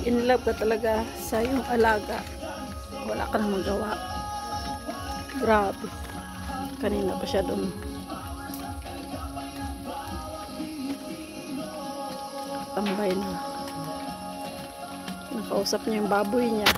in love ka talaga sa yung alaga, wala ka nang magawa. Grabe, kanina pa siya doon tambay na, nakausap niya yung baboy niya.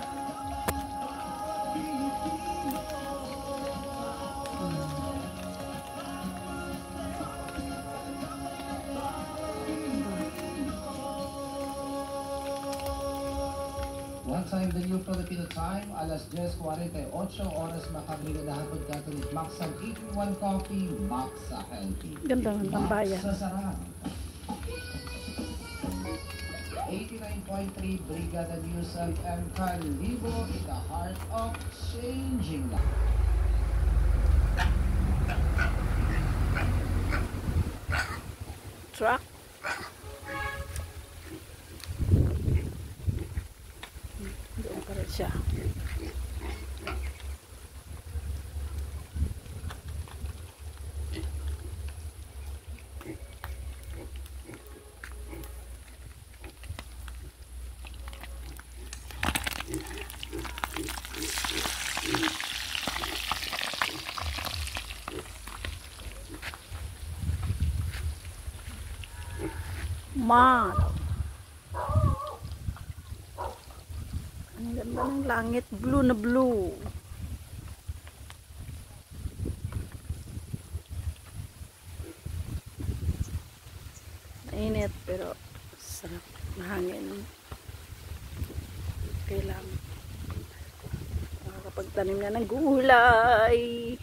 One time, the New Filipino time, alas 10:48 oras makabrida na hapon Catholic Max ang 81 Coffee, Max sa healthy. Ganda ng tambayan. Max sa sarap. 89.3 Brigada News FM Calibo in the heart of changing life. Truck. Doon pa rin siya. Maraw. Ang ganda ng langit, blue na blue. Mainit pero sarap, mahangin. Okay lang. Makakapagtanim na ng gulay.